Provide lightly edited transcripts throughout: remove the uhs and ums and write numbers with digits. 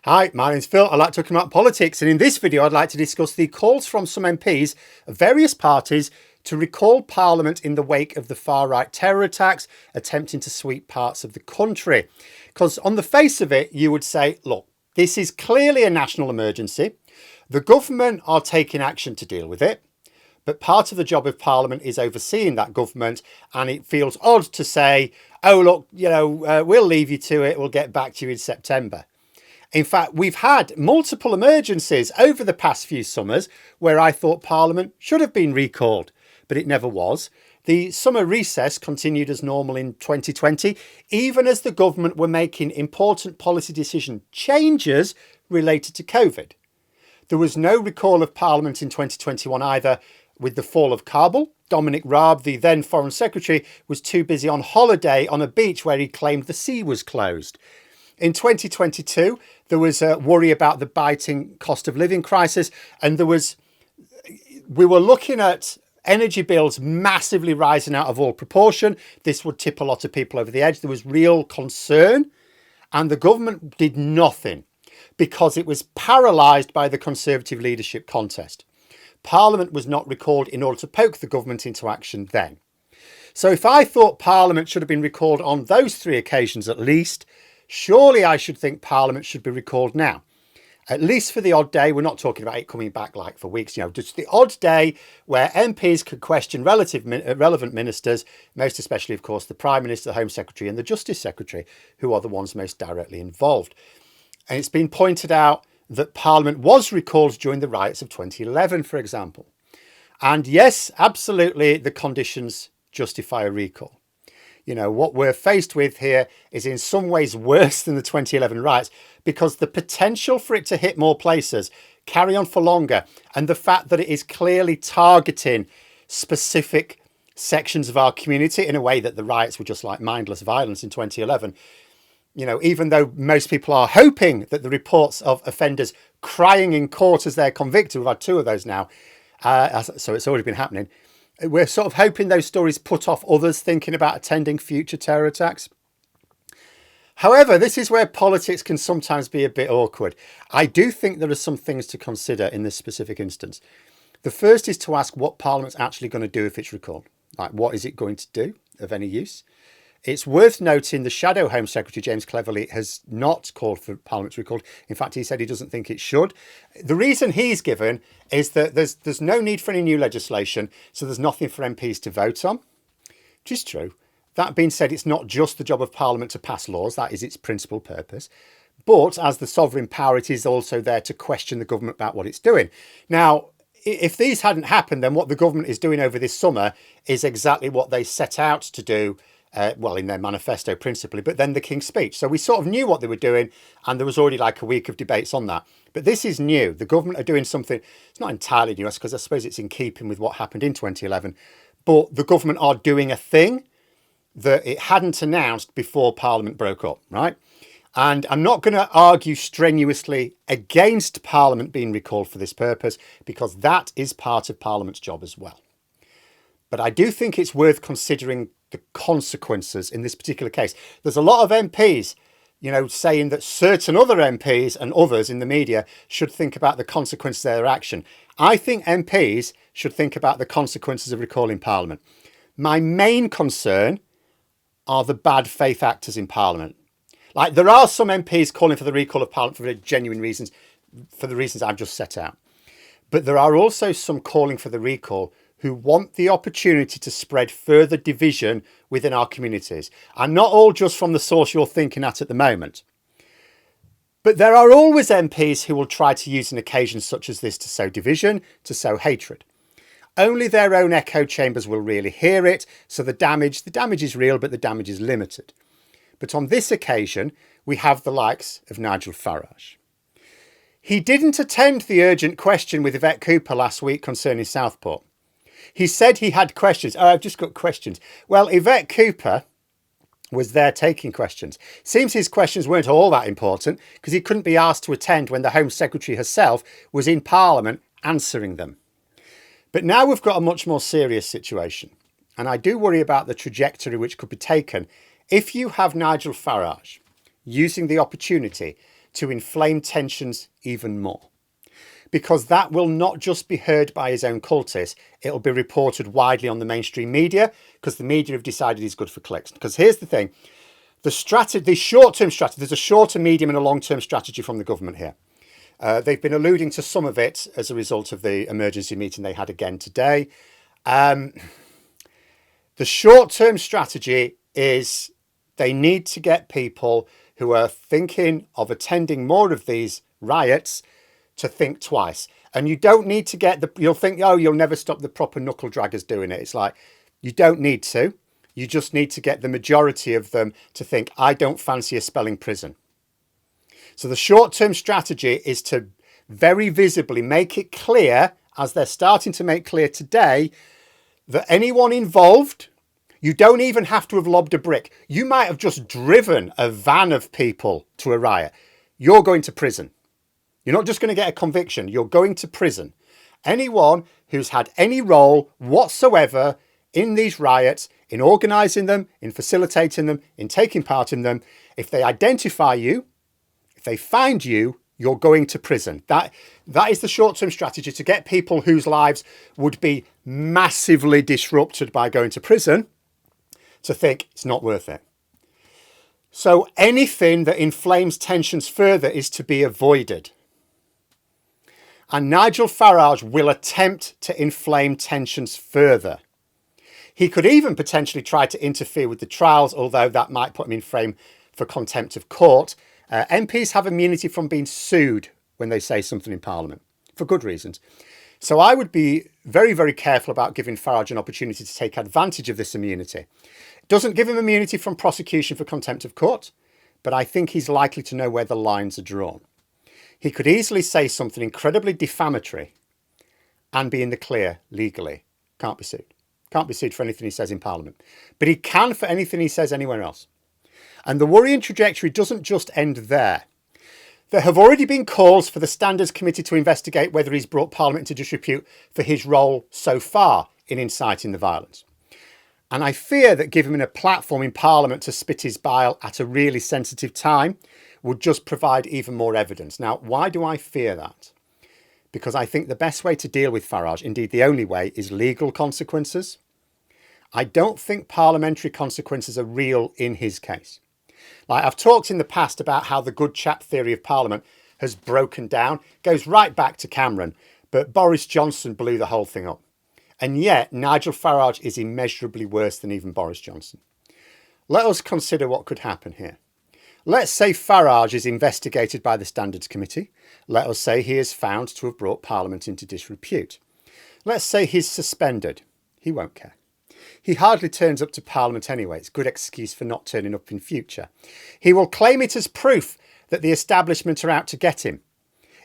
Hi, my name's Phil. I like talking about politics, and in this video I'd like to discuss the calls from some MPs of various parties to recall Parliament in the wake of the far-right terror attacks attempting to sweep parts of the country. Because on the face of it, you would say, look, this is clearly a national emergency. The government are taking action to deal with it, but part of the job of Parliament is overseeing that government, and it feels odd to say, oh, look, we'll leave you to it, we'll get back to you in September. In fact, we've had multiple emergencies over the past few summers where I thought Parliament should have been recalled, but it never was. The summer recess continued as normal in 2020, even as the government were making important policy decision changes related to COVID. There was no recall of Parliament in 2021 either. With the fall of Kabul, Dominic Raab, the then Foreign Secretary, was too busy on holiday on a beach where he claimed the sea was closed. In 2022, there was a worry about the biting cost of living crisis, and we were looking at energy bills massively rising out of all proportion. This would tip a lot of people over the edge. There was real concern, and the government did nothing because it was paralysed by the Conservative leadership contest. Parliament was not recalled in order to poke the government into action then. So if I thought Parliament should have been recalled on those three occasions at least, surely I should think Parliament should be recalled now. At least for the odd day. We're not talking about it coming back like for weeks, just the odd day where MPs could question relevant ministers, most especially, of course, the Prime Minister, the Home Secretary and the Justice Secretary, who are the ones most directly involved. And it's been pointed out that Parliament was recalled during the riots of 2011, for example. And yes, absolutely, the conditions justify a recall. What we're faced with here is in some ways worse than the 2011 riots because the potential for it to hit more places, carry on for longer, and the fact that it is clearly targeting specific sections of our community in a way that the riots were just like mindless violence in 2011. Even though most people are hoping that the reports of offenders crying in court as they're convicted, we've had two of those now, so it's already been happening. We're sort of hoping those stories put off others thinking about attending future terror attacks. However, this is where politics can sometimes be a bit awkward. I do think there are some things to consider in this specific instance. The first is to ask what Parliament's actually going to do if it's recalled. Like, what is it going to do of any use? It's worth noting the Shadow Home Secretary, James Cleverly, has not called for Parliament to be recalled. In fact, he said he doesn't think it should. The reason he's given is that there's no need for any new legislation, so there's nothing for MPs to vote on, which is true. That being said, it's not just the job of Parliament to pass laws. That is its principal purpose. But as the sovereign power, it is also there to question the government about what it's doing. Now, if these hadn't happened, then what the government is doing over this summer is exactly what they set out to do. In their manifesto principally, but then the King's Speech. So we sort of knew what they were doing, and there was already like a week of debates on that. But this is new. The government are doing something, it's not entirely new, because I suppose it's in keeping with what happened in 2011, but the government are doing a thing that it hadn't announced before Parliament broke up, right? And I'm not going to argue strenuously against Parliament being recalled for this purpose, because that is part of Parliament's job as well. But I do think it's worth considering the consequences in this particular case. There's a lot of MPs, saying that certain other MPs and others in the media should think about the consequences of their action. I think MPs should think about the consequences of recalling Parliament. My main concern are the bad faith actors in Parliament. Like, there are some MPs calling for the recall of Parliament for very genuine reasons, for the reasons I've just set out. But there are also some calling for the recall who want the opportunity to spread further division within our communities. And not all just from the source you're thinking at the moment. But there are always MPs who will try to use an occasion such as this to sow division, to sow hatred. Only their own echo chambers will really hear it, so the damage is real, but the damage is limited. But on this occasion, we have the likes of Nigel Farage. He didn't attend the urgent question with Yvette Cooper last week concerning Southport. He said he had questions. Oh, I've just got questions. Well, Yvette Cooper was there taking questions. Seems his questions weren't all that important because he couldn't be asked to attend when the Home Secretary herself was in Parliament answering them. But now we've got a much more serious situation. And I do worry about the trajectory which could be taken if you have Nigel Farage using the opportunity to inflame tensions even more. Because that will not just be heard by his own cultists, it'll be reported widely on the mainstream media, because the media have decided he's good for clicks. Because here's the thing, the short-term strategy, there's a short, medium and a long-term strategy from the government here. They've been alluding to some of it as a result of the emergency meeting they had again today. The short-term strategy is they need to get people who are thinking of attending more of these riots to think twice. And you don't need to get you'll think, oh, you'll never stop the proper knuckle draggers doing it. It's like, you don't need to. You just need to get the majority of them to think, I don't fancy a spelling prison. So the short-term strategy is to very visibly make it clear, as they're starting to make clear today, that anyone involved, you don't even have to have lobbed a brick. You might have just driven a van of people to a riot. You're going to prison. You're not just going to get a conviction. You're going to prison. Anyone who's had any role whatsoever in these riots, in organising them, in facilitating them, in taking part in them, if they identify you, if they find you, you're going to prison. That is the short-term strategy, to get people whose lives would be massively disrupted by going to prison to think it's not worth it. So anything that inflames tensions further is to be avoided. And Nigel Farage will attempt to inflame tensions further. He could even potentially try to interfere with the trials, although that might put him in frame for contempt of court. MPs have immunity from being sued when they say something in Parliament, for good reasons. So I would be very, very careful about giving Farage an opportunity to take advantage of this immunity. It doesn't give him immunity from prosecution for contempt of court, but I think he's likely to know where the lines are drawn. He could easily say something incredibly defamatory and be in the clear legally. Can't be sued. Can't be sued for anything he says in Parliament. But he can for anything he says anywhere else. And the worrying trajectory doesn't just end there. There have already been calls for the Standards Committee to investigate whether he's brought Parliament into disrepute for his role so far in inciting the violence. And I fear that giving him a platform in Parliament to spit his bile at a really sensitive time would just provide even more evidence. Now, why do I fear that? Because I think the best way to deal with Farage, indeed the only way, is legal consequences. I don't think parliamentary consequences are real in his case. Like, I've talked in the past about how the good chap theory of Parliament has broken down, goes right back to Cameron, but Boris Johnson blew the whole thing up. And yet Nigel Farage is immeasurably worse than even Boris Johnson. Let us consider what could happen here. Let's say Farage is investigated by the Standards Committee. Let us say he is found to have brought Parliament into disrepute. Let's say he's suspended. He won't care. He hardly turns up to Parliament anyway. It's a good excuse for not turning up in future. He will claim it as proof that the establishment are out to get him.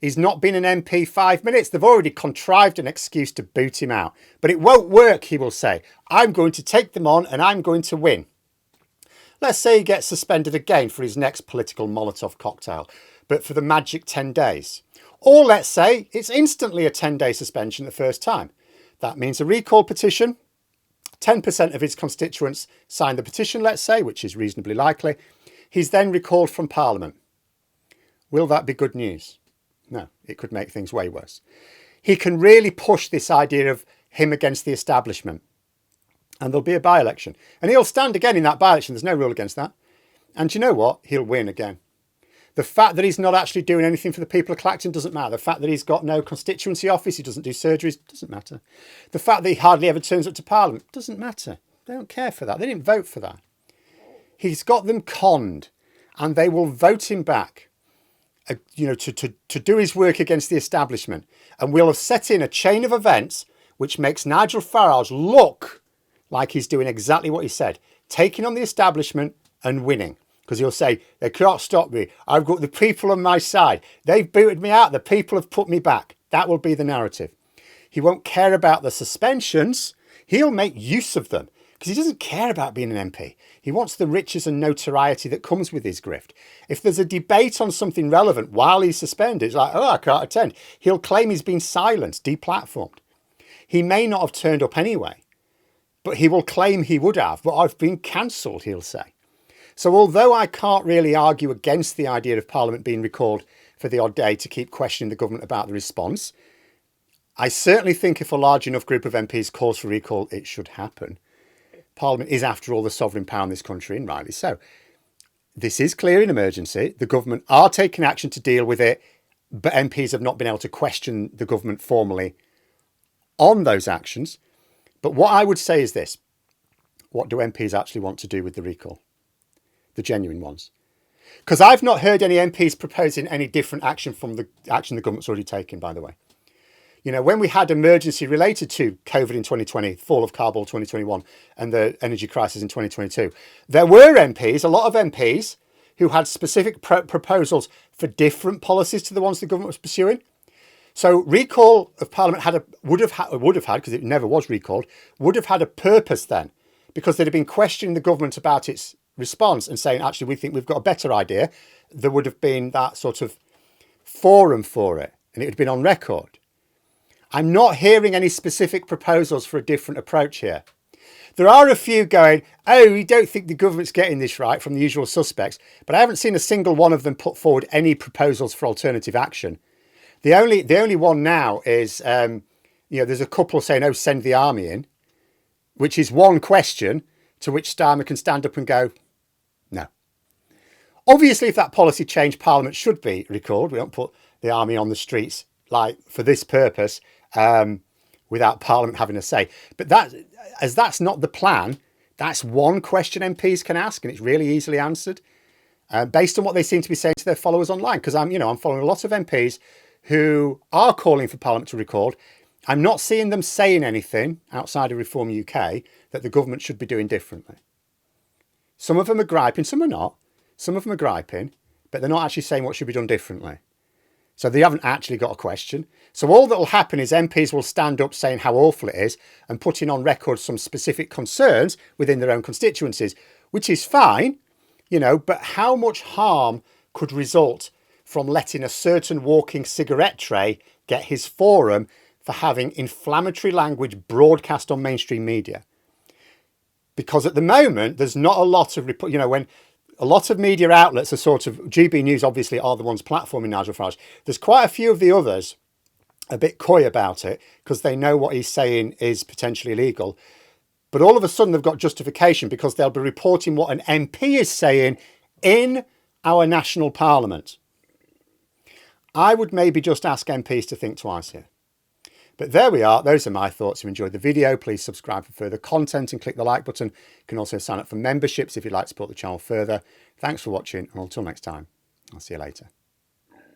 He's not been an MP 5 minutes. They've already contrived an excuse to boot him out. But it won't work, he will say. I'm going to take them on and I'm going to win. Let's say he gets suspended again for his next political Molotov cocktail, but for the magic 10 days. Or let's say it's instantly a 10-day suspension the first time. That means a recall petition. 10% of his constituents sign the petition, let's say, which is reasonably likely. He's then recalled from Parliament. Will that be good news? No, it could make things way worse. He can really push this idea of him against the establishment. And there'll be a by-election. And he'll stand again in that by-election. There's no rule against that. And you know what? He'll win again. The fact that he's not actually doing anything for the people of Clacton doesn't matter. The fact that he's got no constituency office, he doesn't do surgeries, doesn't matter. The fact that he hardly ever turns up to Parliament doesn't matter. They don't care for that. They didn't vote for that. He's got them conned and they will vote him back, to do his work against the establishment. And we'll have set in a chain of events which makes Nigel Farage look like he's doing exactly what he said, taking on the establishment and winning. Because he'll say, they can't stop me. I've got the people on my side. They've booted me out. The people have put me back. That will be the narrative. He won't care about the suspensions. He'll make use of them because he doesn't care about being an MP. He wants the riches and notoriety that comes with his grift. If there's a debate on something relevant while he's suspended, it's like, oh, I can't attend. He'll claim he's been silenced, deplatformed. He may not have turned up anyway, but he will claim he would have, but I've been cancelled, he'll say. So although I can't really argue against the idea of Parliament being recalled for the odd day to keep questioning the government about the response, I certainly think if a large enough group of MPs calls for recall, it should happen. Parliament is, after all, the sovereign power in this country, and rightly so. This is clearly an emergency. The government are taking action to deal with it, but MPs have not been able to question the government formally on those actions. But what I would say is this. What do MPs actually want to do with the recall? The genuine ones. Because I've not heard any MPs proposing any different action from the action the government's already taken, by the way. You know, when we had emergency related to COVID in 2020, fall of Kabul 2021, and the energy crisis in 2022, there were MPs, a lot of MPs, who had specific proposals for different policies to the ones the government was pursuing. So recall of Parliament would have had, because it never was recalled, would have had a purpose then, because they'd have been questioning the government about its response and saying, actually, we think we've got a better idea. There would have been that sort of forum for it, and it would have been on record. I'm not hearing any specific proposals for a different approach here. There are a few going, oh, we don't think the government's getting this right, from the usual suspects, but I haven't seen a single one of them put forward any proposals for alternative action. The only one now is, there's a couple saying, oh, send the army in, which is one question to which Starmer can stand up and go, no. Obviously, if that policy change, Parliament should be recalled. We don't put the army on the streets like for this purpose without Parliament having a say. But that's not the plan. That's one question MPs can ask, and it's really easily answered based on what they seem to be saying to their followers online. Because I'm following a lot of MPs who are calling for Parliament to recall. I'm not seeing them saying anything outside of Reform UK that the government should be doing differently. Some of them are griping, some are not. Some of them are griping, but they're not actually saying what should be done differently. So they haven't actually got a question. So all that will happen is MPs will stand up saying how awful it is and putting on record some specific concerns within their own constituencies, which is fine, but how much harm could result from letting a certain walking cigarette tray get his forum for having inflammatory language broadcast on mainstream media? Because at the moment, there's not a lot of report, when a lot of media outlets are sort of, GB News obviously are the ones platforming Nigel Farage. There's quite a few of the others a bit coy about it because they know what he's saying is potentially illegal. But all of a sudden they've got justification because they'll be reporting what an MP is saying in our national parliament. I would maybe just ask MPs to think twice here. But there we are. Those are my thoughts. If you enjoyed the video, please subscribe for further content and click the like button. You can also sign up for memberships if you'd like to support the channel further. Thanks for watching, and until next time, I'll see you later.